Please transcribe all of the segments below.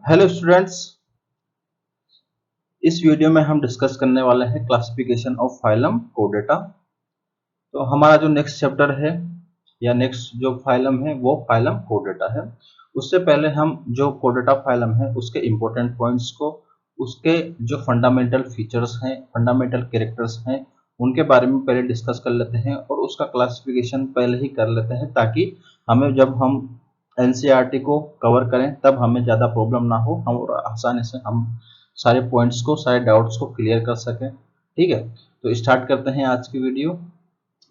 Hello students, इस video में हम डिस्कस करने वाले हैं क्लासिफिकेशन ऑफ फाइलम कोडेटा। तो हमारा जो नेक्स्ट चैप्टर है या नेक्स्ट जो फाइलम है वो फाइलम कोडेटा है। उससे पहले हम जो कोडेटा फाइलम है उसके इंपॉर्टेंट पॉइंट्स को, उसके जो फंडामेंटल फीचर्स हैं, फंडामेंटल कैरेक्टर्स हैं, उनके बारे में पहले डिस्कस कर लेते हैं और उसका क्लासिफिकेशन पहले ही कर लेते हैं ताकि हमें जब हम एनसीईआरटी को कवर करें तब हमें ज़्यादा प्रॉब्लम ना हो, हम और आसानी से हम सारे पॉइंट्स को, सारे डाउट्स को क्लियर कर सकें। ठीक है, तो स्टार्ट करते हैं आज की वीडियो।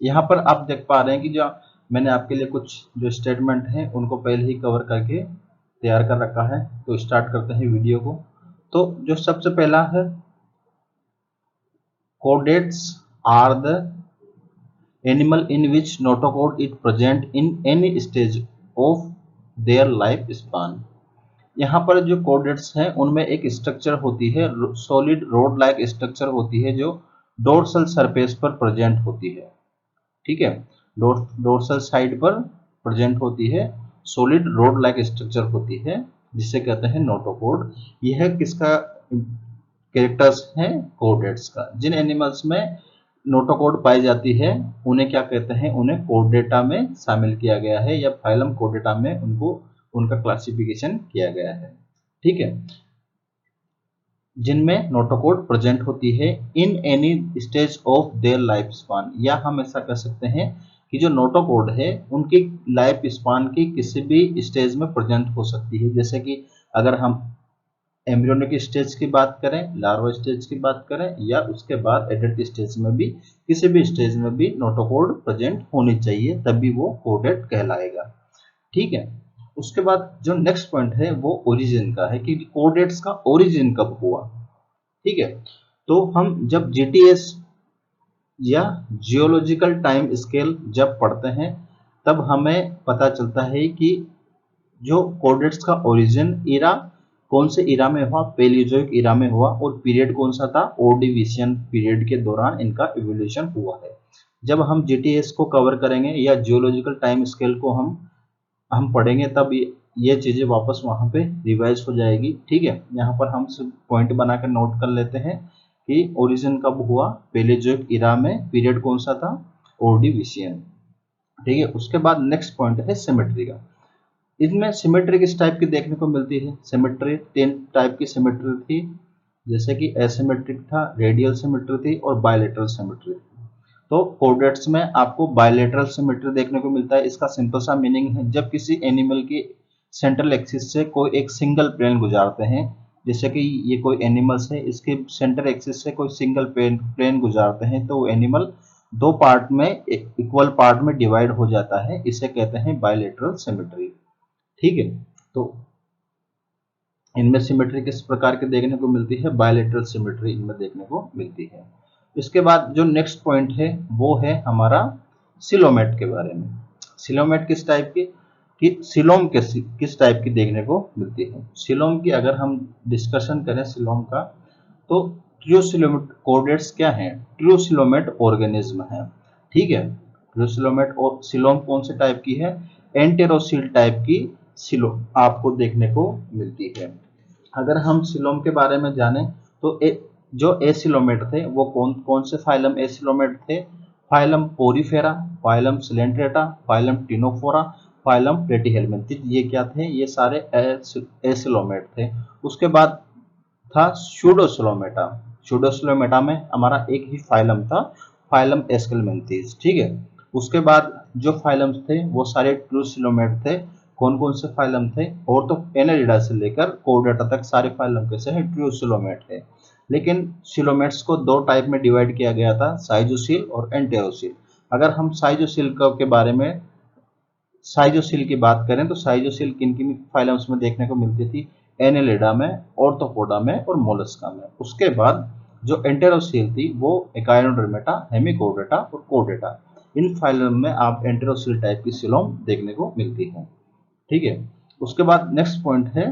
यहाँ पर आप देख पा रहे हैं कि जो मैंने आपके लिए कुछ जो स्टेटमेंट हैं उनको पहले ही कवर करके तैयार कर रखा है। तो स्टार्ट करते हैं वीडियो को। तो जो सबसे पहला है, chordates are the animal in which notochord is present in any stage of their life span. यहाँ पर जो कोडेट्स हैं उनमें एक स्ट्रक्चर होती है, सॉलिड रोड लाइक स्ट्रक्चर होती है जो डोर्सल सरफेस पर प्रेजेंट होती है। ठीक है, डोर्सल साइड पर प्रेजेंट होती है, सॉलिड रोड लाइक स्ट्रक्चर होती है जिसे कहते हैं नोटोकोड। यह किसका कैरेक्टर्स हैं? कोडेट्स का। जिन एनिमल्स में नोटोकोड पाई जाती है उन्हें क्या कहते हैं? उन्हें कोडेटा में शामिल किया गया है या फाइलम कोडेटा में उनको उनका क्लासिफिकेशन किया गया है। ठीक है, जिनमें नोटोकोड प्रेजेंट होती है इन any stage of their life span, या हम ऐसा कह सकते हैं कि जो नोटोकोड है उनकी लाइफ स्पान की किसी भी स्टेज में प्रेजेंट हो सकती है। जैसे कि अगर हम एम्ब्रियोनिक स्टेज की बात करें, लार्वा स्टेज की बात करें, या उसके बाद एडल्ट स्टेज में भी, किसी भी स्टेज में भी नोटोकोड प्रेजेंट होनी चाहिए, तभी वो कोडेट कहलाएगा। ठीक है, उसके बाद जो नेक्स्ट पॉइंट है वो ओरिजिन का है कि कोडेट्स का ओरिजिन कब हुआ। ठीक है, तो हम जब जीटीएस या जियोलॉजिकल टाइम स्केल जब पढ़ते हैं तब हमें पता चलता है कि जो कोडेट्स का ओरिजिन इरा कौन से इरा में हुआ, पेलियोजोइक इरा में हुआ, और पीरियड कौन सा था, ऑर्डिविशियन पीरियड के दौरान इनका इवोल्यूशन हुआ है। जब हम जीटीएस को कवर करेंगे या जियोलॉजिकल टाइम स्केल को हम पढ़ेंगे तब ये चीजें वापस वहां पे रिवाइज हो जाएगी। ठीक है, यहाँ पर हम सिर्फ पॉइंट बनाकर नोट कर लेते हैं कि ओरिजिन कब हुआ, पेलेजोइक इरा में, पीरियड कौन सा था, ऑर्डिविशियन। ठीक है, उसके बाद नेक्स्ट पॉइंट है सिमेट्री का। इसमें सिमेट्री किस टाइप की देखने को मिलती है? सिमेट्री 3 टाइप की सिमेट्री थी, जैसे कि एसिमेट्रिक था, रेडियल सिमेट्री थी और बायलेटरल सिमेट्री थी। तो कोडेट्स में आपको बायलेटरल सिमेट्री देखने को मिलता है। इसका सिंपल सा मीनिंग है जब किसी एनिमल की सेंट्रल एक्सिस से कोई एक सिंगल प्लेन गुजारते हैं, जैसे कि ये कोई एनिमल्स है, इसके सेंटर एक्सिस से कोई सिंगल प्लेन गुजारते हैं तो वो एनिमल दो पार्ट में, इक्वल पार्ट में डिवाइड हो जाता है, इसे कहते हैं बायलेटरल सिमेट्री। ठीक है, तो इनमें सिमेट्री किस प्रकार के देखने को मिलती है? बायलेटरल सिमेट्री इनमें देखने को मिलती है। इसके बाद जो नेक्स्ट पॉइंट है वो है हमारा सिलोमेट के बारे में। सिलोमेट किस टाइप की, कि सिलोम किस टाइप की देखने को मिलती है? सिलोम की अगर हम डिस्कशन करें सिलोम का, तो ट्रियोसिलोमेट कोडेट्स क्या है? ट्रियोसिलोमेट ऑर्गेनिज्म है। ठीक है, ट्रियोसिलोमेट और सिलोम कौन से टाइप की है? एंटेरोसील टाइप की सिलोम आपको देखने को मिलती है। अगर हम सिलोम के बारे में जानें तो जो एसिलोमेट थे वो कौन कौन से फाइलम एसिलोमेट थे? Phylum Porifera, phylum Coelenterata, phylum Ctenophora, phylum Platyhelminthes, ये क्या थे? ये सारे एसिलोमेट थे। उसके बाद था सूडोसिलोमेटा। सूडोसिलोमेटा में हमारा एक ही फाइलम था, फाइलम एस्केलमेंथिस। ठीक है, उसके बाद जो फाइलम्स थे वो सारे ट्रूसिलोमेट थे। कौन कौन से फाइलम थे? और तो एनालिडा से लेकर कोर्डेटा तक सारे फाइलम कैसे हैं? ट्रूसिलोमेट है। लेकिन सिलोमेट्स को दो टाइप में डिवाइड किया गया था, साइजोसिल और एंटेरोसिल। अगर हम साइजोसिल के बारे में, साइजोसिल की बात करें तो साइजोसिल किन किन फाइलम्स में देखने को मिलती थी? एनेलिडा में, ऑर्थोपोडा में और मोलस्का में। उसके बाद जो एंटेरोसिल थी वो एकाइनोडर्मेटा, हेमिकोडेटा और कोडेटा, इन फाइलम में आप एंटेरोसिल टाइप की सिलोम देखने को मिलती है। ठीक है, उसके बाद नेक्स्ट पॉइंट है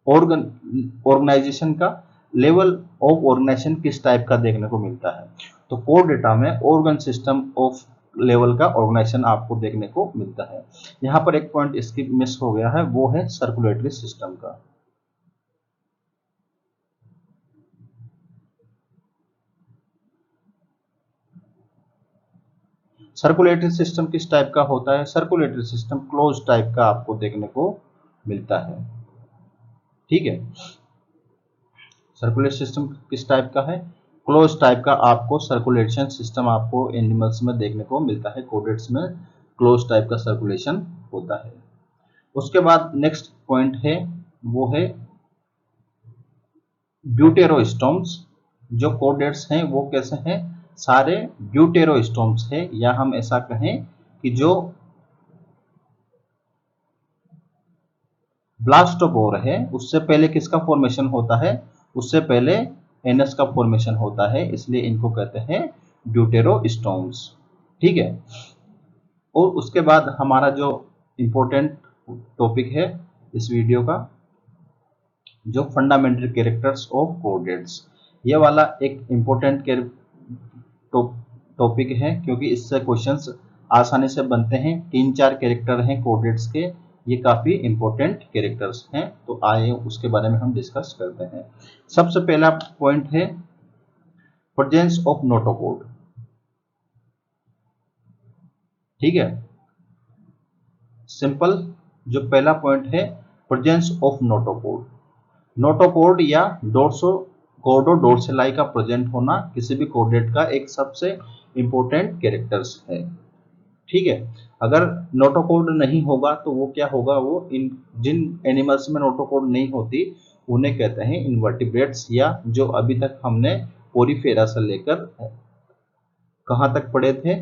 ऑर्गेनाइजेशन का। लेवल ऑफ ऑर्गेनाइजेशन किस टाइप का देखने को मिलता है? तो कोर डेटा में ऑर्गन सिस्टम ऑफ लेवल का ऑर्गेनाइजेशन आपको देखने को मिलता है। यहाँ पर एक पॉइंट इसकी मिस हो गया है, वो है सर्कुलेटरी सिस्टम का। सर्कुलेटरी सिस्टम किस टाइप का होता है? सर्कुलेटरी सिस्टम क्लोज टाइप का आपको देखने को मिलता है। ठीक है, सर्कुलेटरी सिस्टम किस टाइप का है? क्लोज टाइप का आपको सर्कुलेशन सिस्टम आपको एनिमल्स में देखने को मिलता है। कोडेट्स में क्लोज टाइप का सर्कुलेशन होता है। उसके बाद नेक्स्ट पॉइंट है वो है ड्यूटेरोस्टोम्स। जो कोडेट्स हैं वो कैसे हैं? सारे ड्यूटेरोस्टोम्स है, या हम ऐसा कहें कि जो ब्लास्टोपोर है उससे पहले किसका फॉर्मेशन होता है? उससे पहले एनस का फॉर्मेशन होता है, इसलिए इनको कहते हैं ड्यूटेरोस्टोम्स। ठीक है, और उसके बाद हमारा जो इम्पोर्टेंट टॉपिक है इस वीडियो का, जो फंडामेंटल कैरेक्टर्स ऑफ कोडेट्स, ये वाला एक इम्पोर्टेंट टॉपिक है, क्योंकि इससे क्वेश्चंस आसानी से बनते हैं। 3-4 कैरेक्टर हैं कोडेट्स के, ये काफी इंपॉर्टेंट कैरेक्टर्स हैं, तो आइए उसके बारे में हम डिस्कस करते हैं। सबसे पहला पॉइंट है प्रेजेंस ऑफ नोटोकोड। ठीक है, सिंपल जो पहला पॉइंट है प्रेजेंस ऑफ नोटोकोड। नोटोकोड या डोर्सोलाई का प्रेजेंट होना किसी भी कोडेट का एक सबसे इंपॉर्टेंट कैरेक्टर्स है। ठीक है, अगर नोटोकोड नहीं होगा तो वो क्या होगा? वो जिन एनिमल्स में नोटोकोड नहीं होती उन्हें कहते हैं इनवर्टिब्रेट्स, या जो अभी तक हमने पोरीफेरा से लेकर कहां तक पढ़े थे,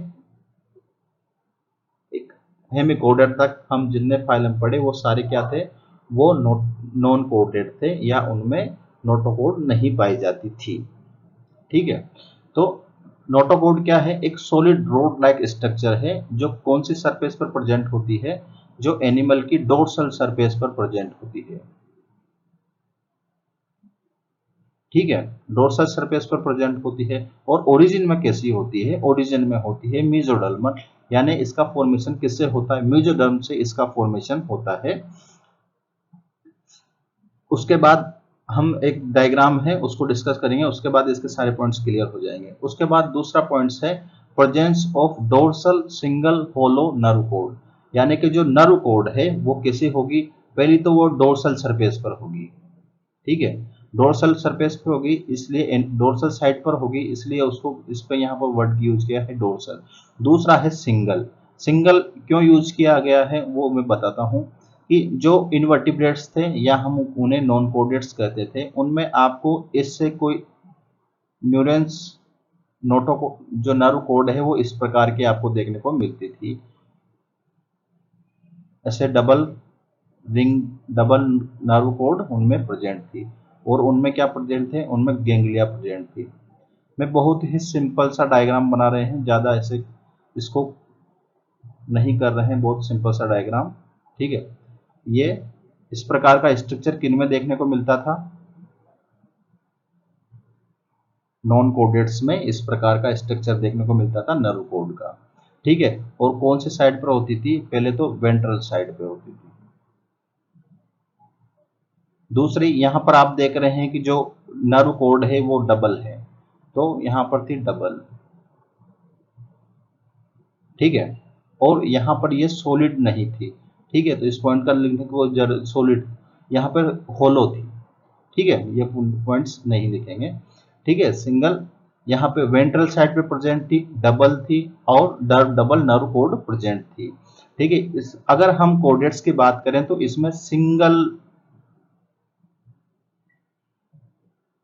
एक हेमिकोडेट तक हम जितने फाइलम पढ़े वो सारे क्या थे? वो नॉन कोडेड थे, या उनमें नोटोकोड नहीं पाई जाती थी। ठीक है, तो नोटोकोड क्या है? एक सॉलिड रोड लाइक स्ट्रक्चर है जो कौन सी सरफेस पर प्रेजेंट होती है? जो एनिमल की डोर्सल सरफेस पर प्रेजेंट होती है। ठीक है, डोर्सल सरफेस पर प्रेजेंट होती है। और ओरिजिन में कैसी होती है? ओरिजिन में होती है मेसोडर्मल, यानी इसका फॉर्मेशन किससे होता है? मेसोडर्म से इसका फॉर्मेशन होता है। उसके बाद हम एक डायग्राम है उसको डिस्कस करेंगे, उसके बाद इसके सारे पॉइंट्स क्लियर हो जाएंगे। उसके बाद दूसरा पॉइंट्स है presence of dorsal single hollow nerve cord, यानी कि जो नर्व कोड है वो कैसी होगी? पहली तो वो डोर्सल सरफेस पर होगी। ठीक है, डोर्सल सरफेस पे होगी, इसलिए डोर्सल साइड पर होगी, इसलिए उसको इस पे यहाँ पर वर्ड यूज किया है डोर्सल। दूसरा है सिंगल। सिंगल क्यों यूज किया गया है वो मैं बताता हूँ कि जो इनवर्टिब्रेट्स थे या हम उन्हें नॉन कोडेट्स कहते थे, उनमें आपको इससे कोई न्यूरेंस नोटो को जो नर्व कोड है वो इस प्रकार की आपको देखने को मिलती थी, ऐसे double ring double nerve code उनमें प्रेजेंट थी। और उनमें क्या प्रेजेंट थे? उनमें गैंग्लिया प्रेजेंट थी। मैं बहुत ही सिंपल सा डायग्राम बना रहे हैं, ज़्यादा ऐसे इसको नहीं कर रहे हैं, बहुत सिंपल सा डायग्राम। ठीक है, ये इस प्रकार का स्ट्रक्चर किन में देखने को मिलता था? नॉन कोडेट्स में इस प्रकार का स्ट्रक्चर देखने को मिलता था नर्व कोड का। ठीक है, और कौन सी साइड पर होती थी? पहले तो वेंट्रल साइड पे होती थी। दूसरी यहां पर आप देख रहे हैं कि जो नर्व कोड है वो डबल है, तो यहां पर थी डबल। ठीक है, और यहां पर ये सॉलिड नहीं थी। ठीक है, तो इस पॉइंट का लिखने को सॉलिड, यहाँ पर होलो थी। ठीक है, ये पॉइंट्स नहीं लिखेंगे। ठीक है, सिंगल यहाँ पे वेंट्रल साइड पे प्रेजेंट थी, डबल थी, और डबल नर्व कोड प्रेजेंट थी। ठीक है, अगर हम कोडेट्स की बात करें तो इसमें सिंगल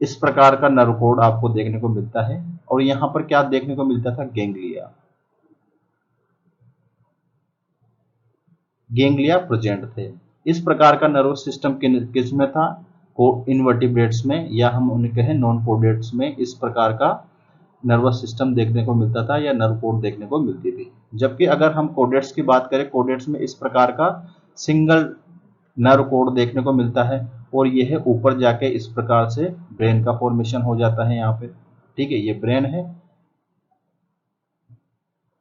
इस प्रकार का नर्व कोड आपको देखने को मिलता है, और यहां पर क्या देखने को मिलता था? गैंग्लिया। गैंग्लिया प्रेजेंट थे। इस प्रकार का नर्व सिस्टम किस में था? इनवर्टिब्रेट्स में, या हम उन्हें कहें नॉन कोडेट्स में इस प्रकार का नर्वस सिस्टम देखने को मिलता था, या नर्व कोड देखने को मिलती थी। जबकि अगर हम कोडेट्स की बात करें, कोडेट्स में इस प्रकार का सिंगल नर्व कोड देखने को मिलता है, और यह है ऊपर जाके इस प्रकार से ब्रेन का फॉर्मेशन हो जाता है यहाँ पे। ठीक है, ये ब्रेन है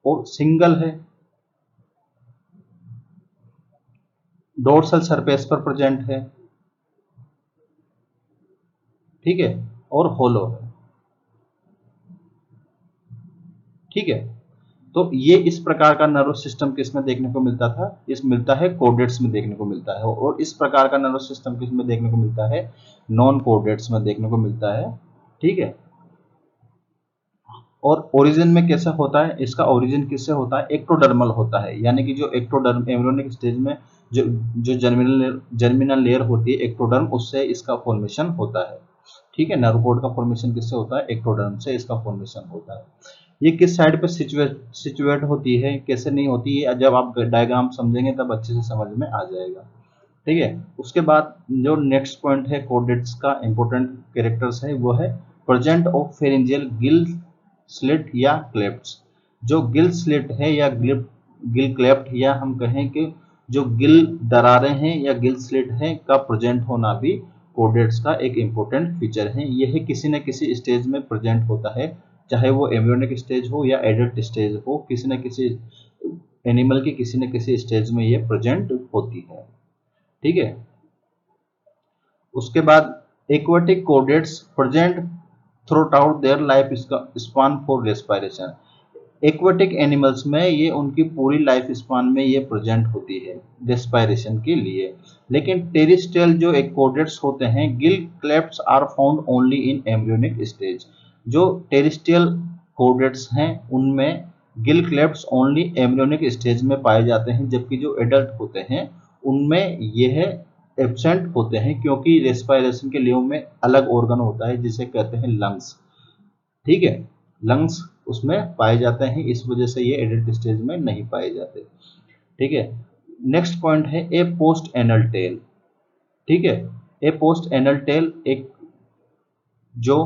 और सिंगल है, डोर्सल सरफेस पर प्रेजेंट है। ठीक है, और होलो है। ठीक है, तो ये इस प्रकार का नर्वस सिस्टम किसमें देखने को मिलता था, इस मिलता है कोर्डेट्स में देखने को मिलता है। और इस प्रकार का नर्वस सिस्टम किसमें देखने को मिलता है, नॉन कोर्डेट्स में देखने को मिलता है। ठीक है, और ओरिजिन में कैसा होता है, इसका ओरिजिन किससे होता है, एक्टोडर्मल होता है। यानी कि जो एक्टोडर्म एम्ब्रियोनिक स्टेज में जो जो जर्मिनल लेयर होती है एक्टोडर्म, उससे इसका फॉर्मेशन होता है। ठीक है, नर्व कोड का फॉर्मेशन किससे होता है, एक्टोडर्म से इसका फॉर्मेशन होता है। ये किस साइड पे सिचुएट होती है, कैसे नहीं होती है, जब आप डायग्राम समझेंगे तब अच्छे से समझ में आ जाएगा। ठीक है, उसके बाद जो नेक्स्ट पॉइंट है कोर्डेट्स का इंपॉर्टेंट कैरेक्टर्स है, वो है present of pharyngeal Gill slit या क्लेफ्ट्स। जो गिल स्लिट है या गिल क्लेफ्ट, या हम कहें कि जो गिल दरारें हैं या गिल स्लिट है का प्रेजेंट होना भी कोर्डेट्स का एक इंपॉर्टेंट फीचर है। यह किसी न किसी स्टेज में प्रेजेंट होता है, चाहे वो एम्ब्रियोनिक स्टेज हो या एडल्ट स्टेज हो, किसी न किसी एनिमल की किसी न किसी स्टेज में ये प्रेजेंट होती है। ठीक है, उसके बाद aquatic chordates present through out there life span for respiration. Aquatic animals में ये उनकी पूरी लाइफ स्पान में ये प्रेजेंट होती है रेस्पिरेशन के लिए। लेकिन टेरिस्ट्रियल जो कोर्डेट्स होते हैं, gill clefts are found only in embryonic stage. जो टेरिस्ट्रियल कोर्डेट्स हैं उनमें gill clefts only embryonic stage में पाए जाते हैं, जबकि जो एडल्ट होते हैं उनमें यह एब्सेंट होते हैं, क्योंकि रेस्पिरेशन के लिए उनमें अलग ऑर्गन होता है जिसे कहते हैं लंग्स। ठीक है, लंग्स उसमें पाए जाते हैं, इस वजह से ये एडल्ट स्टेज में नहीं पाए जाते। ठीक है, नेक्स्ट पॉइंट है ए पोस्ट एनल टेल। ठीक है, ए पोस्ट एनल टेल एक जो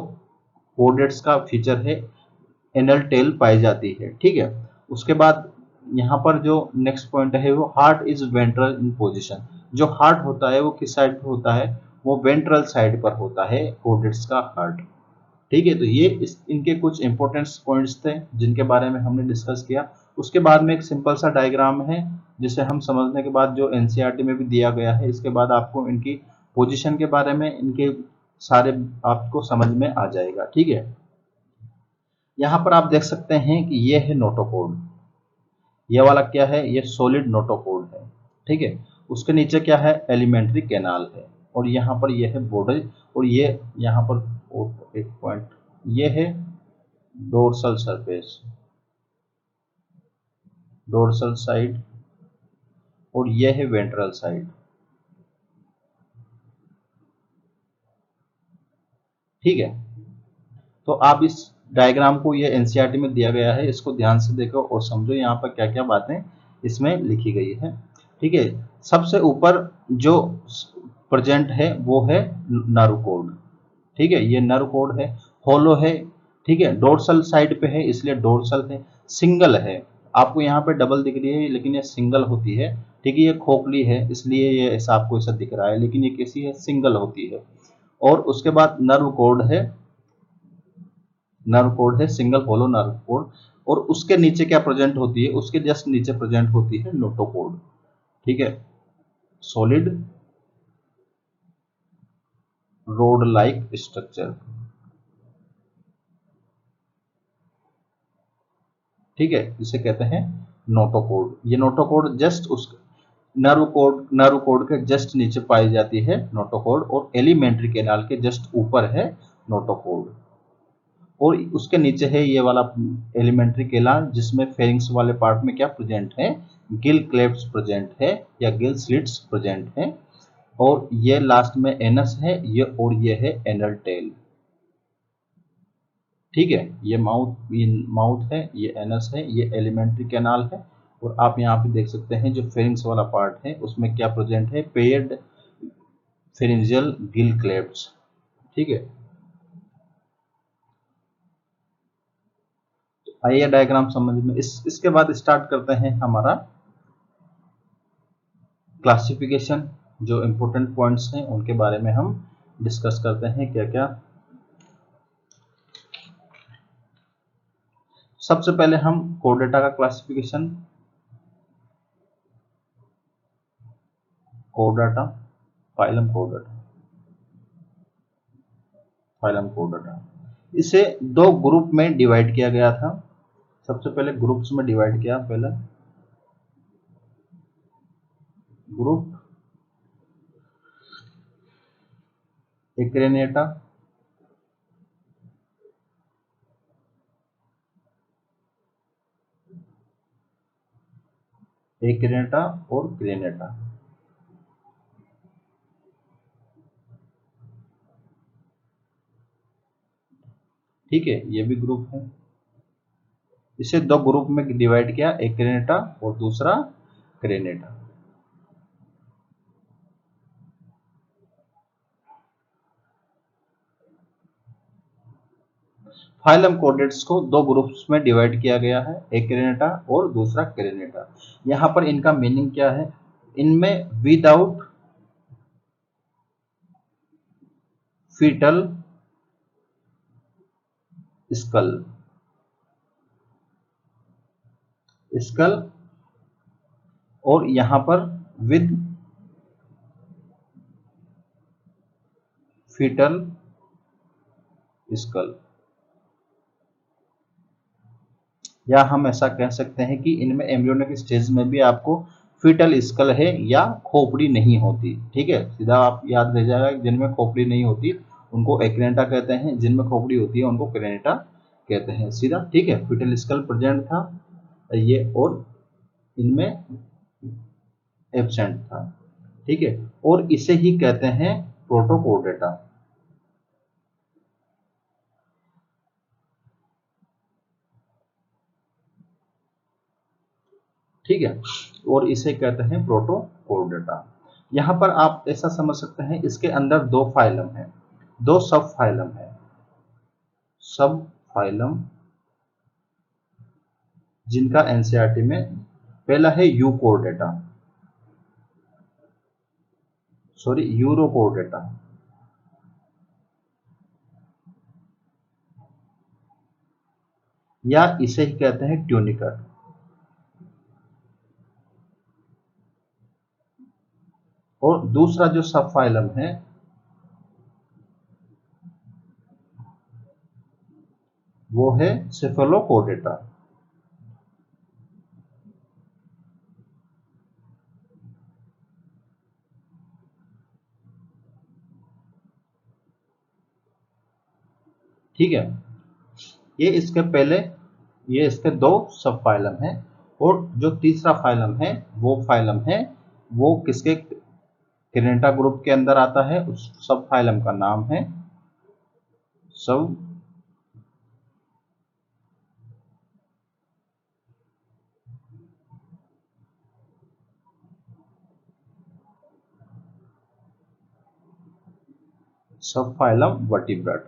कोर्डेट्स का फीचर है, एनल टेल पाई जाती है। ठीक है, उसके बाद यहाँ पर जो नेक्स्ट पॉइंट है वो heart is ventral in position. जो हार्ट होता है वो किस साइड पर होता है, वो वेंट्रल साइड पर होता है कोर्डेट्स का हार्ट। ठीक है, तो ये इनके कुछ इंपॉर्टेंट पॉइंट्स थे जिनके बारे में हमने डिस्कस किया। उसके बाद में एक सिंपल सा डायग्राम है जिसे हम समझने के बाद जो एनसीईआरटी में भी दिया गया है, इसके बाद आपको इनकी पोजीशन के बारे में इनके सारे आपको समझ में आ जाएगा। ठीक है, यहाँ पर आप देख सकते हैं कि ये है नोटोकॉर्ड, ये वाला क्या है, ये सॉलिड नोटोकॉर्ड है। ठीक है, उसके नीचे क्या है, एलिमेंट्री कैनाल है, और यहाँ पर ये है बॉर्डर, और ये यहाँ पर एक पॉइंट ये है डोर्सल सरफेस, डोर्सल साइड, और ये है वेंट्रल साइड। ठीक है, तो आप इस डायग्राम को, ये एनसीईआरटी में दिया गया है, इसको ध्यान से देखो और समझो यहाँ पर क्या क्या बातें इसमें लिखी गई है। ठीक है, सबसे ऊपर जो प्रेजेंट है वो है नर्व कोड। ठीक है, ये नर्व कोड है, होलो है। ठीक है, डोर्सल साइड पे है इसलिए डोर्सल है, सिंगल है, आपको यहाँ पे डबल दिख रही है लेकिन ये सिंगल होती है। ठीक है, ये खोखली है इसलिए ये ऐसा आपको ऐसा दिख रहा है, लेकिन ये कैसी है, सिंगल होती है। और उसके बाद नर्व कोड है, नर्व कोड है सिंगल होलो नर्व कोड, और उसके नीचे क्या प्रेजेंट होती है, उसके जस्ट नीचे प्रेजेंट होती है नोटोकोड। ठीक है, सॉलिड रोड लाइक स्ट्रक्चर। ठीक है, इसे कहते हैं नोटोकोड। ये नोटोकोड जस्ट उस नर्व कोड के जस्ट नीचे पाई जाती है नोटोकोड, और एलिमेंट्री कैनाल के जस्ट ऊपर है नोटोकोड, और उसके नीचे है ये वाला एलिमेंट्री कैनाल जिसमें फेरिंग्स वाले पार्ट में क्या प्रेजेंट है, गिल क्लेफ्ट्स प्रेजेंट है या गिल स्लिट्स प्रेजेंट है, और ये लास्ट में एनस है ये, और ये है एनल टेल। ठीक है, ये माउथ है, ये एनस है, ये एलिमेंट्री कैनाल है, और आप यहाँ पे देख सकते हैं जो फेरिंग्स वाला पार्ट है उसमें क्या प्रेजेंट है, पेयर्ड फेरिंजियल गिल क्लेफ्ट्स। ठीक है, आइए डायग्राम समझ में, इसके बाद स्टार्ट करते हैं हमारा क्लासिफिकेशन। जो इंपॉर्टेंट पॉइंट्स हैं उनके बारे में हम डिस्कस करते हैं क्या क्या। सबसे पहले हम कोर्डेटा का classification, Chordata, phylum Chordata, phylum Chordata, इसे दो ग्रुप में डिवाइड किया गया था। सबसे पहले ग्रुप्स में डिवाइड किया, पहला ग्रुप एक्रेनेटा, एक्रेनेटा और क्रेनेटा। ठीक है, ये भी ग्रुप है। इसे दो ग्रुप में डिवाइड किया, एक क्रेनेटा और दूसरा क्रेनेटा। फाइलम कोर्डेट्स को दो ग्रुप्स में डिवाइड किया गया है, एक क्रेनेटा और दूसरा क्रेनेटा। यहां पर इनका मीनिंग क्या है, इनमें विदाउट फीटल स्कल, स्कल, और यहां पर विद फीटल स्कल, या हम ऐसा कह सकते हैं कि इनमें एम्ब्रियोनिक स्टेज में भी आपको फीटल स्कल है या खोपड़ी नहीं होती। ठीक है, सीधा आप याद रह जाएगा, जिनमें खोपड़ी नहीं होती उनको एक्रेनेटा कहते हैं, जिनमें खोपड़ी होती है उनको क्रेनेटा कहते हैं, सीधा। ठीक है, फीटल स्कल प्रेजेंट था ये और इनमें एब्सेंट था। ठीक है, और इसे ही कहते हैं प्रोटोकोर्डेटा। ठीक है, और इसे कहते हैं प्रोटोकोर्डेटा। यहां पर आप ऐसा समझ सकते हैं, इसके अंदर दो फाइलम है, दो सब फाइलम है, सब फाइलम जिनका एनसीईआरटी में पहला है यूकोर्डेटा, सॉरी यूरोकोर्डेटा, या इसे ही कहते हैं ट्यूनिकट। और दूसरा जो सब फाइलम है वो है सेफेलोकोर्डेटा। ठीक है, ये इसके पहले, ये इसके दो सब फाइलम है, और जो तीसरा फाइलम है वो किसके क्रेनेटा ग्रुप के अंदर आता है, उस सब फाइलम का नाम है सब सब फाइलम वर्टिब्रेट।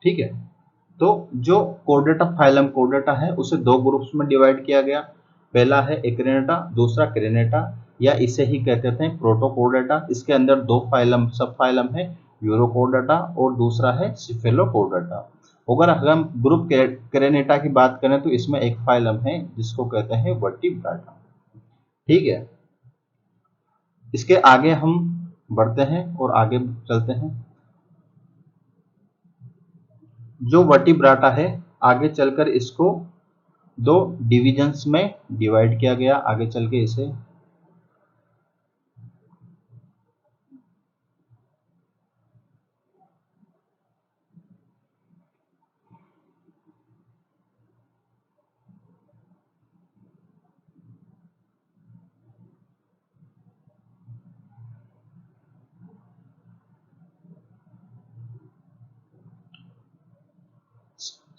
ठीक है, तो जो कोर्डेटा फाइलम कोर्डेटा है उसे दो ग्रुप्स में डिवाइड किया गया, पहला है एक्रेनेटा, दूसरा क्रेनेटा, या इसे ही कहते थे प्रोटोकोर्डेटा। इसके अंदर दो फाइलम सब फाइलम है, यूरोकोर्डेटा और दूसरा है सिफेलोकोर्डेटा। अगर हम ग्रुप क्रेनेटा की बात करें तो इसमें एक फाइलम है जिसको कहते हैं वर्टिब्रेटा। ठीक है, इसके आगे हम बढ़ते हैं और आगे चलते हैं। जो वर्टिब्राटा है, आगे चलकर इसको दो डिविजन्स में डिवाइड किया गया, आगे चल के इसे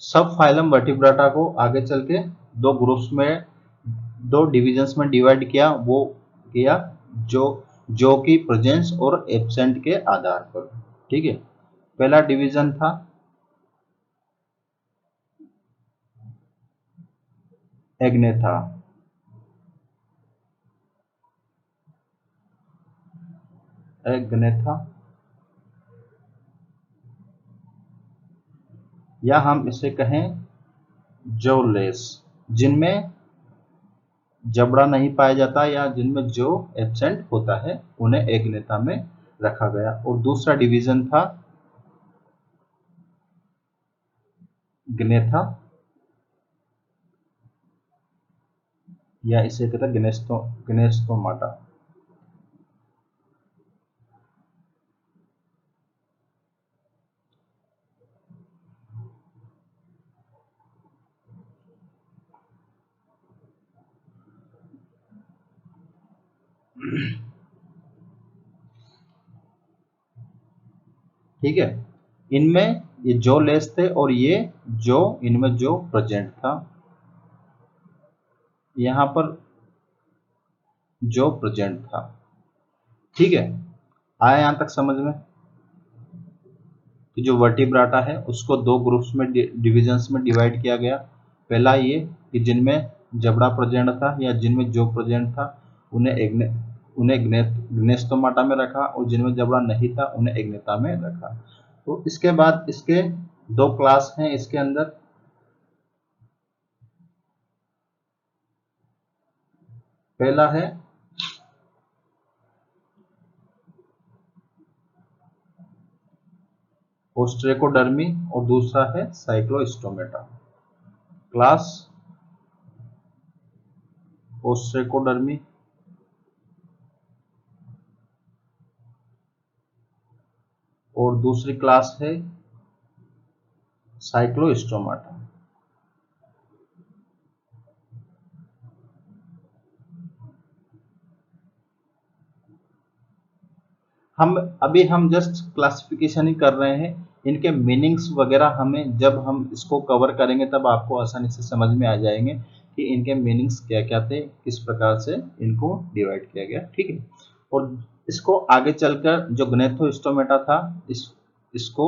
सब फाइलम वर्टिब्राटा को आगे चल के दो ग्रुप्स में, दो डिविजन्स में डिवाइड किया, वो किया जो कि प्रेजेंस और एब्सेंट के आधार पर। ठीक है, पहला डिवीजन था एग्नेथा, एग्नेथा, या हम इसे कहें जोलेस, जिनमें जबड़ा नहीं पाया जाता या जिनमें जो एब्सेंट होता है उन्हें एग्नेथा में रखा गया। और दूसरा डिवीजन था ग्नेथा, या इसे कहते हैं ग्नेस्थोमाटा। ठीक है, इनमें ये जो लेस थे और ये जो इनमें जो प्रेजेंट था, यहां पर जो प्रेजेंट था। ठीक है, आया यहां तक समझ में कि जो वर्टिब्राटा है उसको दो ग्रुप्स में डिविजन्स में डिवाइड किया गया। पहला ये कि जिनमें जबड़ा प्रेजेंट था या जिनमें जो प्रेजेंट था उन्हें ग्नेस्थोमाटा में रखा, और जिनमें जबड़ा नहीं था उन्हें एग्नेथा में रखा। तो इसके बाद इसके दो क्लास हैं इसके अंदर। पहला है ओस्ट्रेकोडर्मी और दूसरा है साइक्लोस्टोमेटा। क्लास ओस्ट्रेकोडर्मी और दूसरी क्लास है साइक्लोस्टोमाटा। हम जस्ट क्लासिफिकेशन ही कर रहे हैं। इनके मीनिंग्स वगैरह हमें जब हम इसको कवर करेंगे तब आपको आसानी से समझ में आ जाएंगे कि इनके मीनिंग्स क्या क्या थे, किस प्रकार से इनको डिवाइड किया गया। ठीक है, और इसको आगे चलकर जो ग्नेथोस्टोमेटा था इसको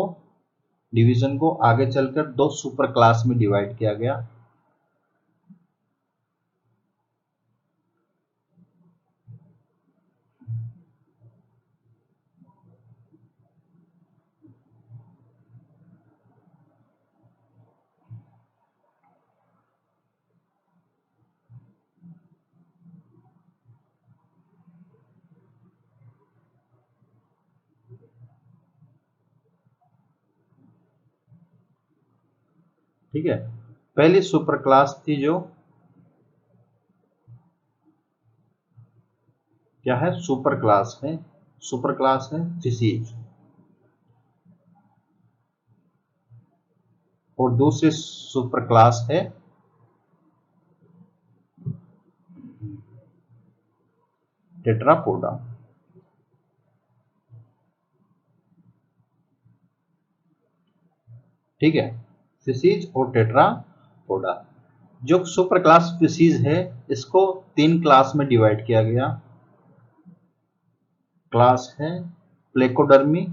डिवीजन को आगे चलकर दो सुपर क्लास में डिवाइड किया गया। ठीक है, पहली सुपर क्लास थी जो क्या है, सुपर क्लास है फिसीज। और दूसरी सुपर क्लास है टेट्रापोडा। ठीक है, फिसीज और टेट्रापोडा। जो सुपर क्लास फिसीज है इसको तीन क्लास में डिवाइड किया गया। क्लास है प्लेकोडर्मी,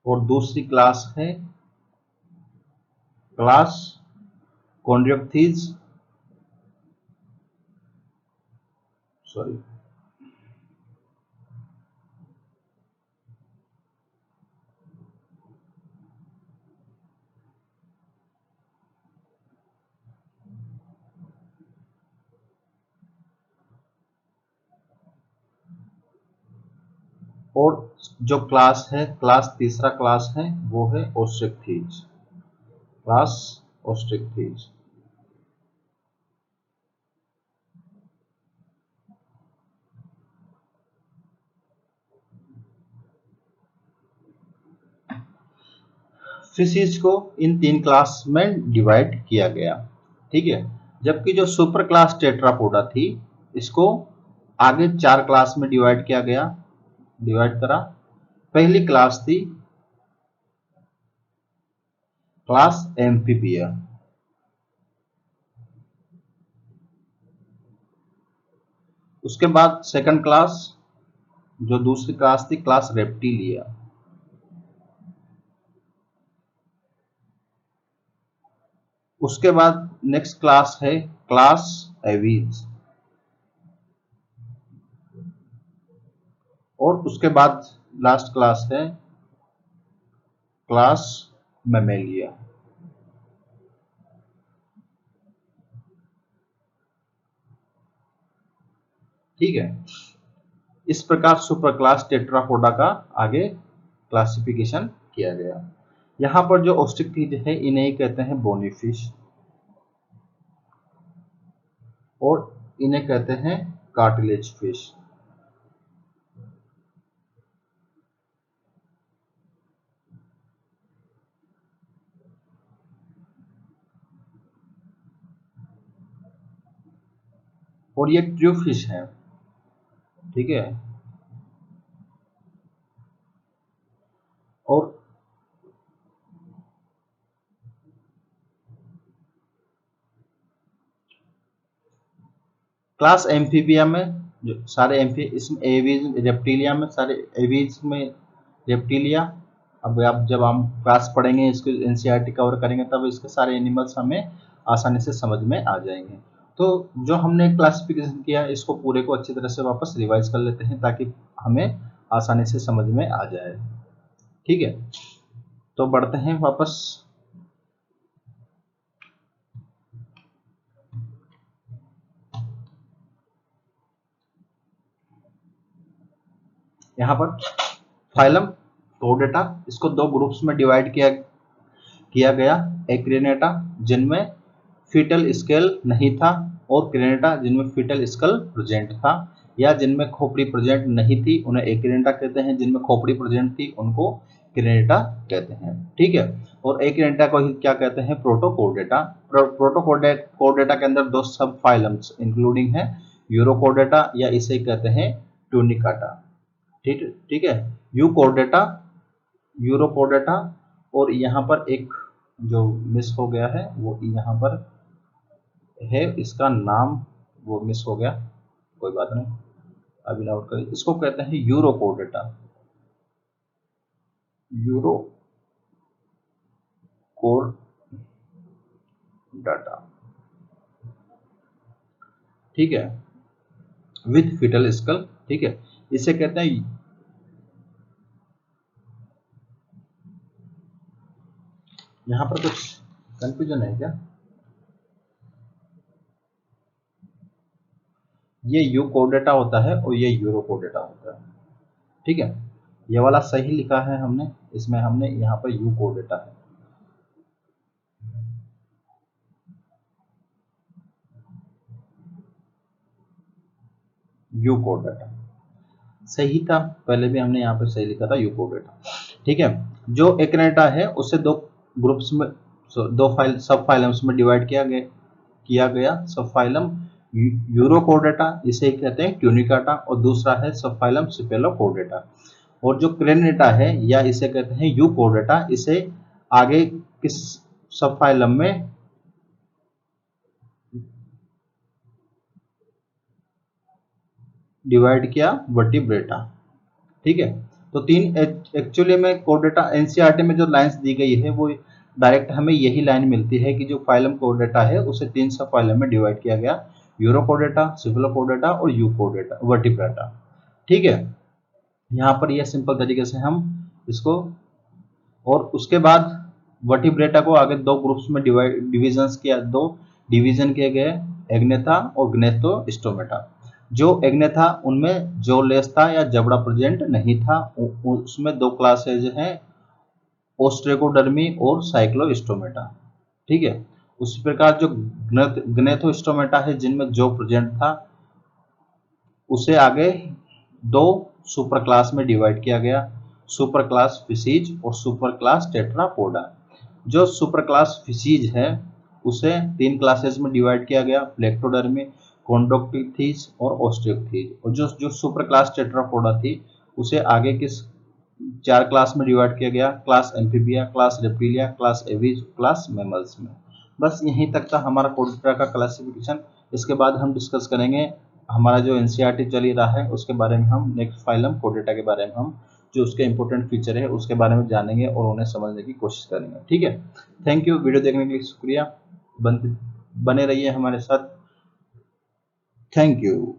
और दूसरी क्लास है क्लास कॉन्ड्रियोप्थीज, सॉरी और जो क्लास है, क्लास तीसरा क्लास है वो है ओस्ट्रिक्थीज, क्लास ओस्ट्रिक्थीज। फिशीज को इन तीन क्लास में डिवाइड किया गया। ठीक है, जबकि जो सुपर क्लास टेट्रापोडा थी इसको आगे चार क्लास में डिवाइड करा। पहली क्लास थी क्लास एम्फीबिया, उसके बाद सेकंड क्लास जो दूसरी क्लास थी क्लास रेप्टिलिया, उसके बाद नेक्स्ट क्लास है क्लास एवीज, और उसके बाद लास्ट क्लास है क्लास मेमेलिया। ठीक है। इस प्रकार सुपर क्लास टेट्रापोडा का आगे क्लासिफिकेशन किया गया। यहाँ पर जो ऑस्ट्रिक्टिज है इन्हें कहते हैं बोनी फिश और इन्हें कहते हैं कार्टिलेज फिश। और ये ट्रू फिश है, ठीक है। और क्लास एम्फीबिया में जो सारे इसमें एवीज रेप्टिलिया में सारे एवीज में रेप्टिलिया। अब आप जब हम क्लास पढ़ेंगे इसको एनसीईआरटी कवर करेंगे तब इसके सारे एनिमल्स हमें आसानी से समझ में आ जाएंगे। तो जो हमने क्लासिफिकेशन किया इसको पूरे को अच्छी तरह से वापस रिवाइज कर लेते हैं ताकि हमें आसानी से समझ में आ जाए, ठीक है। तो बढ़ते हैं वापस। यहाँ पर फाइलम कोर्डेटा, इसको दो ग्रुप्स में डिवाइड किया गया। एक्रेनेटा जिनमें फीटल स्केल नहीं था और क्रेनेटा जिनमें फीटल स्केल प्रेजेंट था या जिनमें खोपड़ी प्रेजेंट नहीं थी उन्हें एक्रेनेटा कहते हैं, जिनमें खोपड़ी प्रेजेंट थी उनको क्रेनेटा कहते हैं, ठीक है। और एक्रेनेटा को ही क्या कहते हैं, प्रोटोकोर्डेटा। प्रोटोकोर्डेटा के अंदर दो सब फाइलम्स इंक्लूडिंग है यूरोकोर्डेटा या इसे कहते हैं ट्यूनिकाटा, ठीक है। यूकोर्डेटा, यूरोकोर्डेटा और यहाँ पर एक जो मिस हो गया है वो यहाँ पर है, इसका नाम वो मिस हो गया, कोई बात नहीं, अभी नोट करिए। इसको कहते हैं यूरोकोर्डेटा, यूरोकोर्डेटा, ठीक है, विथ फीटल स्कल, ठीक है। इसे कहते हैं, यहाँ पर कुछ कंफ्यूजन है क्या? ये यूकोर्डेटा होता है और ये यूरोकोर्डेटा होता है, ठीक है। ये वाला सही लिखा है हमने, इसमें हमने यहाँ पर यूकोर्डेटा है, यूकोर्डेटा सही था, पहले भी हमने यहाँ पे सही लिखा था यूकोर्डेटा, ठीक है। जो एक्रेनेटा है उसे दो ग्रुप्स में दो सब फाइलम्स में डिवाइड किया गया। सब फाइलम यूरोकोर्डेटा इसे कहते हैं ट्यूनिकाटा और दूसरा है सब फाइलम सिपेलोकोर्डेटा। और जो क्रेनेटा है या इसे कहते हैं यूकोर्डेटा, इसे आगे किस सब फाइलम में डिवाइड किया, वर्टिब्रेटा, ठीक है। तो तीन एक्चुअली में कोर्डेटा एनसीईआरटी में जो लाइंस दी गई है वो डायरेक्ट हमें यही लाइन मिलती है कि जो फाइलम कोर्डेटा है उसे तीन सब फाइलम में डिवाइड किया गया, यूरोकोर्डेटा, सिफेलोकोर्डेटा और यूकोर्डेटा, वर्टिब्रेटा, ठीक है। यहाँ पर यह सिंपल तरीके से हम इसको, और उसके बाद वर्टिब्रेटा को आगे दो ग्रुप्स में दो डिवीजन किए गए, एग्नेथा और ग्नेथोस्टोमेटा। जो एग्नेथा उनमें जो लेस था या जबड़ा प्रेजेंट नहीं था, उसमें दो क्लासेज हैं, ओस्ट्रेकोडर्मी और साइक्लोस्टोमेटा, ठीक है। उसी प्रकार जो ग्नेथोस्टोमेटा है जिनमें जो प्रेजेंट था उसे आगे दो सुपर क्लास में डिवाइड किया गया, सुपर क्लास फिशीज और सुपर क्लास टेट्रापोडा। जो सुपर क्लास फिशीज है उसे तीन क्लासेस में डिवाइड किया गया, प्लेक्टोडर्मी, कॉन्ड्रोक्टिथीज और ओस्टियोक्थीज। और जो सुपर क्लास टेट्रापोडा थी उसे आगे किस चार क्लास में डिवाइड किया गया, class amphibia, class reptilia, class aves, class mammals में। बस यहीं तक था हमारा कोर्डेटा का क्लासिफिकेशन। इसके बाद हम डिस्कस करेंगे हमारा जो एनसीईआरटी चल ही रहा है उसके बारे में, हम नेक्स्ट फाइलम कोर्डेटा के बारे में हम जो उसके इंपॉर्टेंट फीचर है उसके बारे में जानेंगे और उन्हें समझने की कोशिश करेंगे, ठीक है। थैंक यू, वीडियो देखने के लिए शुक्रिया, बने रहिए हमारे साथ, थैंक यू।